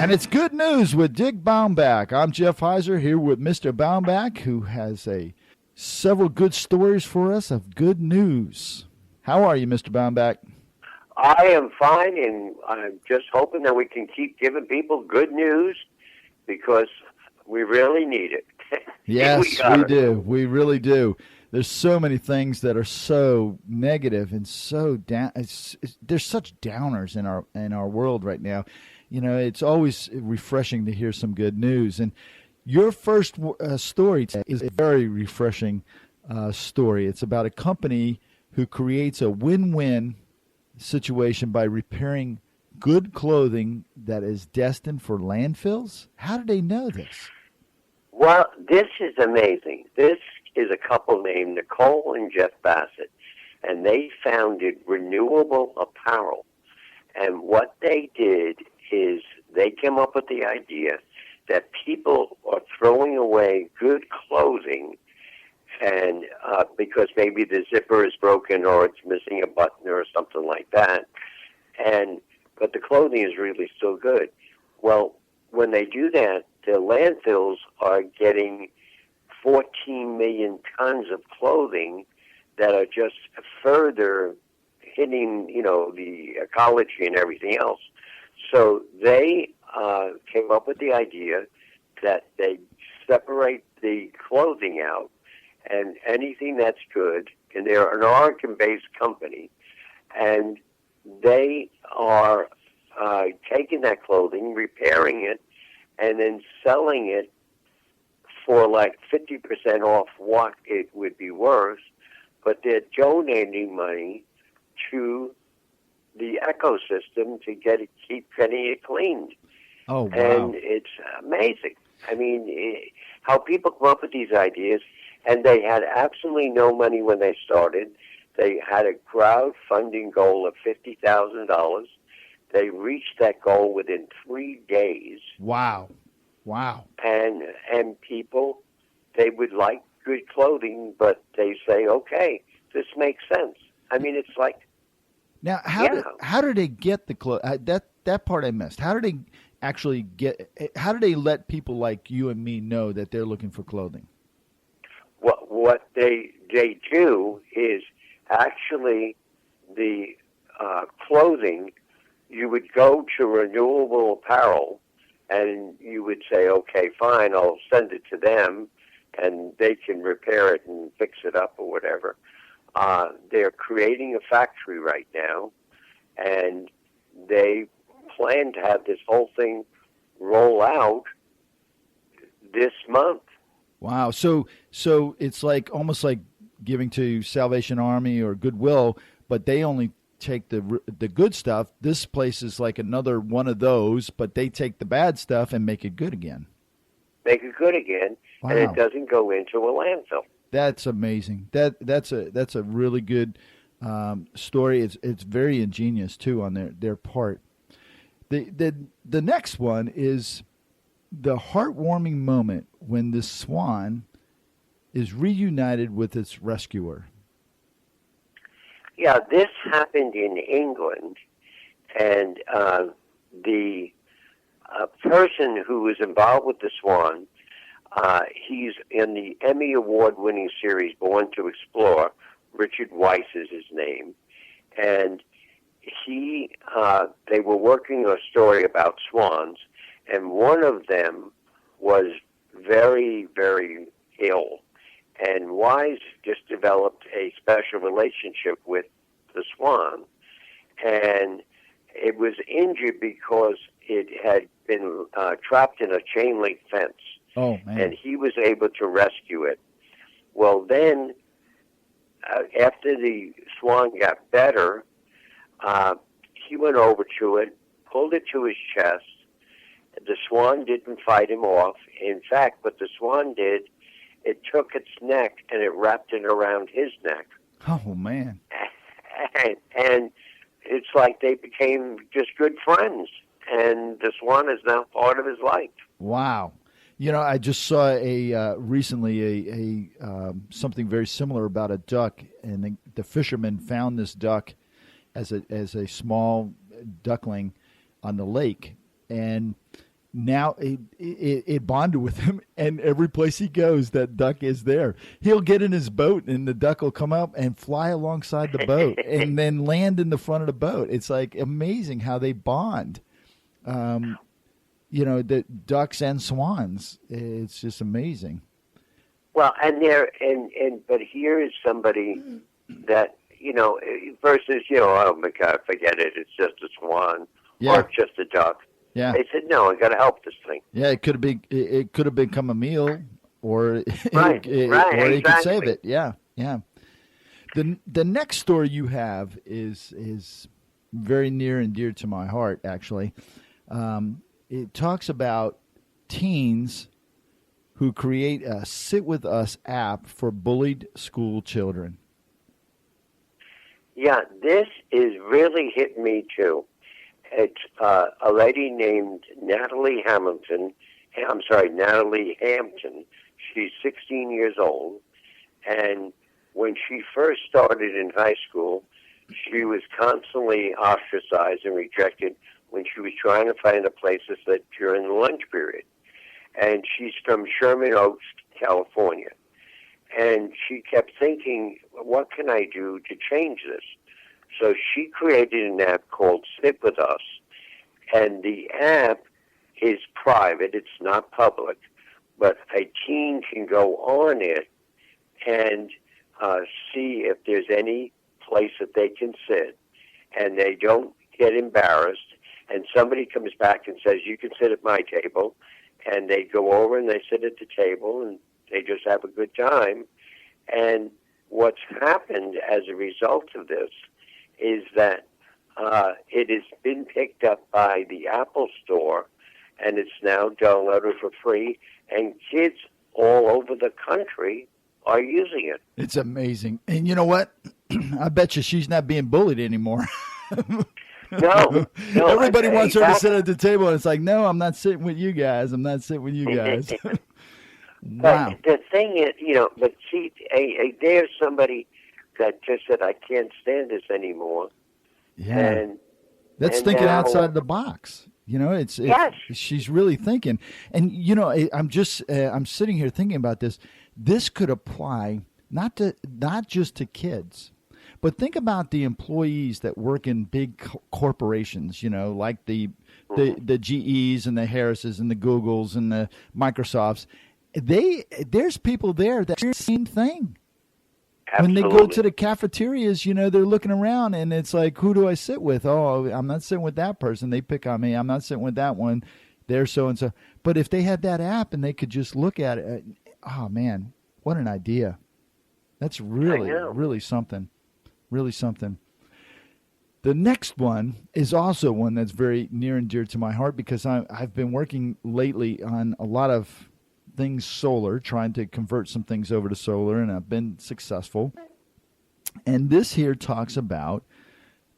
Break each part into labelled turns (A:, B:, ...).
A: And it's good news with Dick Baumbach. I'm Jeff Heiser here with Mr. Baumbach, who has several good stories for us of good news. How are you, Mr. Baumbach?
B: I am fine, and I'm just hoping that we can keep giving people good news because we really need it.
A: Yes, we do. We really do. There's so many things that are so negative and so down. There's such downers in our world right now. You know, it's always refreshing to hear some good news. And your first story is a very refreshing story. It's about a company who creates a win-win situation by repairing good clothing that is destined for landfills. How did they know this?
B: Well, this is amazing. This is a couple named Nicole and Jeff Bassett, and they founded Renewable Apparel. And what they did is they came up with the idea that people are throwing away good clothing and because maybe the zipper is broken or it's missing a button or something like that. But the clothing is really still good. Well, when they do that, the landfills are getting 14 million tons of clothing that are just further hitting, the ecology and everything else. So they came up with the idea that they separate the clothing out and anything that's good, and they're an Oregon-based company, and they are taking that clothing, repairing it, and then selling it for like 50% off what it would be worth, but they're donating money to the ecosystem to keep getting it cleaned.
A: Oh, wow.
B: And it's amazing. I mean, how people come up with these ideas, and they had absolutely no money when they started. They had a crowdfunding goal of $50,000. They reached that goal within 3 days.
A: Wow.
B: And people, they would like good clothing, but they say, okay, this makes sense. I mean, it's like...
A: Now, how did they get the clothes? That part I missed. How did they actually how do they let people like you and me know that they're looking for clothing?
B: What they do is actually the clothing, you would go to Renewable Apparel and you would say, okay, fine, I'll send it to them and they can repair it and fix it up or whatever. They're creating a factory right now, and they plan to have this whole thing roll out this month.
A: Wow. So it's like almost like giving to Salvation Army or Goodwill, but they only take the good stuff. This place is like another one of those, but they take the bad stuff and make it good again.
B: Wow. And it doesn't go into a landfill.
A: That's amazing. That's a really good story. It's very ingenious too on their part. The next one is the heartwarming moment when the swan is reunited with its rescuer.
B: Yeah, this happened in England, and the person who was involved with the swan, he's in the Emmy Award-winning series Born to Explore. Richard Weiss is his name, and they were working on a story about swans, and one of them was very, very ill. And Wise just developed a special relationship with the swan. And it was injured because it had been trapped in a chain link fence.
A: Oh, man.
B: And he was able to rescue it. Well, then, after the swan got better, he went over to it, pulled it to his chest. The swan didn't fight him off. In fact, what the swan did, it took its neck and it wrapped it around his neck.
A: Oh, man.
B: And it's like they became just good friends. And the swan is now part of his life.
A: Wow. You know, I just saw recently something very similar about a duck, and the fishermen found this duck as a small duckling on the lake, and now it bonded with him, and every place he goes, that duck is there. He'll get in his boat, and the duck will come up and fly alongside the boat, and then land in the front of the boat. It's like amazing how they bond. The ducks and swans. It's just amazing.
B: Well, but here is somebody that versus oh my God, forget it. It's just a swan or it's just a duck.
A: Yeah.
B: They said, no, I got to help this thing.
A: Yeah, it could have become a meal, or
B: right,
A: or he
B: exactly.
A: could save it. Yeah, yeah. The next story you have is very near and dear to my heart. Actually, it talks about teens who create a Sit With Us app for bullied school children.
B: Yeah, this is really hit me too. It's a lady named Natalie Hampton. She's 16 years old, and when she first started in high school, she was constantly ostracized and rejected when she was trying to find a place to sit during the lunch period. And she's from Sherman Oaks, California. And she kept thinking, what can I do to change this? So she created an app called Sit With Us. And the app is private. It's not public. But a teen can go on it and see if there's any place that they can sit. And they don't get embarrassed. And somebody comes back and says, you can sit at my table. And they go over and they sit at the table and they just have a good time. And what's happened as a result of this is that it has been picked up by the Apple Store, and it's now downloaded for free, and kids all over the country are using it.
A: It's amazing. And you know what? I bet you she's not being bullied anymore.
B: No.
A: Everybody wants her to sit at the table, and it's like, no, I'm not sitting with you guys. I'm not sitting with you guys. Wow.
B: But the thing is, but see, there's somebody that just said, I can't stand this anymore.
A: Yeah. That's thinking
B: now,
A: outside the box. It's
B: yes.
A: She's really thinking. And, I'm sitting here thinking about this. This could apply not just to kids, but think about the employees that work in big corporations, like the GEs and the Harrises and the Googles and the Microsofts. There's people there that do the same thing.
B: Absolutely.
A: When they go to the cafeterias, they're looking around and it's like, who do I sit with? Oh, I'm not sitting with that person. They pick on me. I'm not sitting with that one. They're so-and-so. But if they had that app and they could just look at it, oh, man, what an idea. That's really something. Really something. The next one is also one that's very near and dear to my heart because I've been working lately on a lot of things solar, trying to convert some things over to solar, and I've been successful. And this here talks about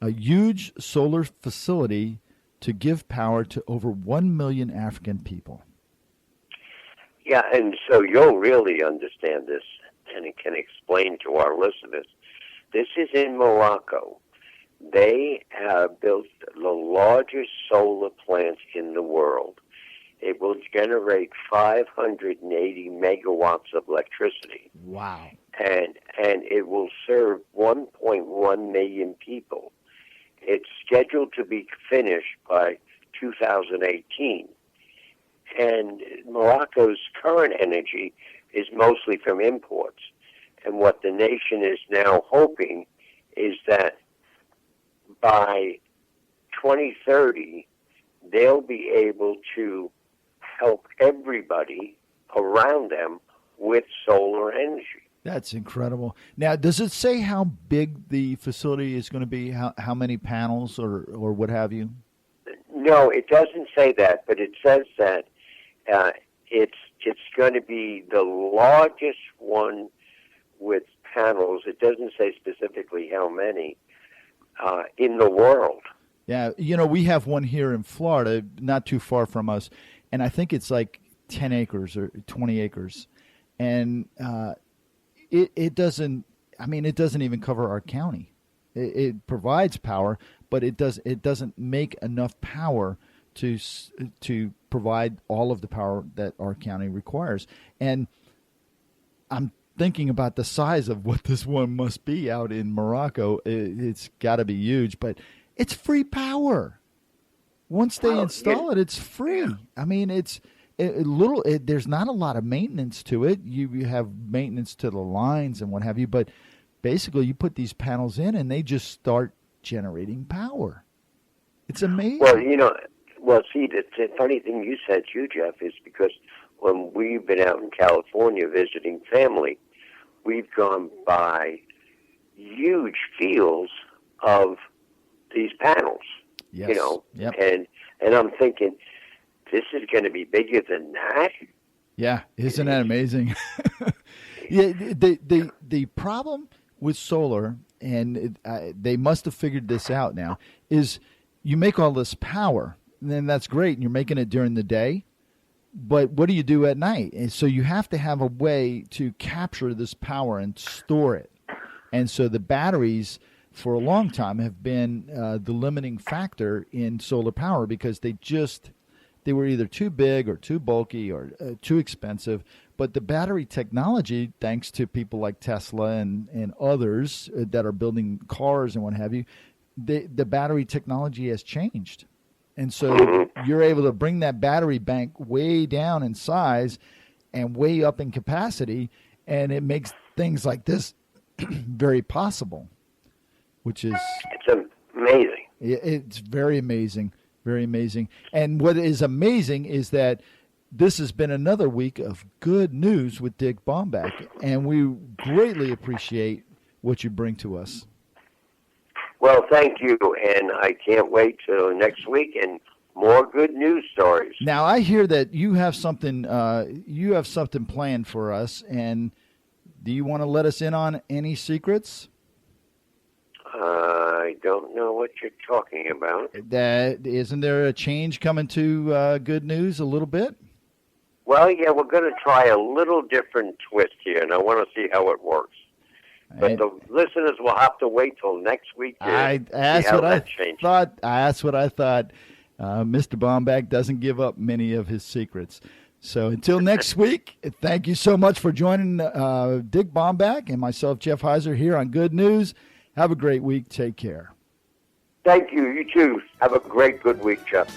A: a huge solar facility to give power to over 1 million African people.
B: Yeah, and so you'll really understand this and it can explain to our listeners. This is in Morocco. They have built the largest solar plant in the world. It will generate 580 megawatts of electricity.
A: Wow.
B: And it will serve 1.1 million people. It's scheduled to be finished by 2018. And Morocco's current energy is mostly from imports. And what the nation is now hoping is that by 2030, they'll be able to help everybody around them with solar energy.
A: That's incredible. Now, does it say how big the facility is going to be, how many panels or what have you?
B: No, it doesn't say that, but it says that it's going to be the largest one with panels. It doesn't say specifically how many in the world.
A: Yeah, we have one here in Florida, not too far from us, and I think it's like 10 acres or 20 acres. And it doesn't even cover our county. It provides power, but it doesn't make enough power to provide all of the power that our county requires. And I'm thinking about the size of what this one must be out in Morocco. It's got to be huge, but it's free power. Once they install it, it's free. I mean, there's not a lot of maintenance to it. You have maintenance to the lines and what have you, but basically you put these panels in and they just start generating power. It's amazing.
B: Well, see, the funny thing you said too, Jeff, is because when we've been out in California visiting family, we've gone by huge fields of these panels.
A: Yes. Yep.
B: And I'm thinking, this is going to be bigger than that.
A: Yeah, isn't that amazing? Yeah, the problem with solar, and they must have figured this out now, is you make all this power, and then that's great, and you're making it during the day, but what do you do at night? And so you have to have a way to capture this power and store it. And so the batteries, for a long time, have been the limiting factor in solar power because they were either too big or too bulky or too expensive. But the battery technology, thanks to people like Tesla and others that are building cars and what have you, the battery technology has changed. And so you're able to bring that battery bank way down in size and way up in capacity, and it makes things like this very possible, which is...
B: It's amazing.
A: It's very amazing, very amazing. And what is amazing is that this has been another week of good news with Dick Baumbach, and we greatly appreciate what you bring to us.
B: Well, thank you, and I can't wait till next week and more good news stories.
A: Now, I hear that you have something planned for us, and do you want to let us in on any secrets?
B: I don't know what you're talking about.
A: Isn't there a change coming to good news a little bit?
B: Well, yeah, we're going to try a little different twist here, and I want to see how it works. But the listeners will have to wait till next week to see how that changes.
A: That's what I thought. Mr. Baumbach doesn't give up many of his secrets. So until next week, thank you so much for joining Dick Baumbach and myself, Jeff Heiser, here on Good News. Have a great week. Take care.
B: Thank you. You too. Have a great, good week, Jeff.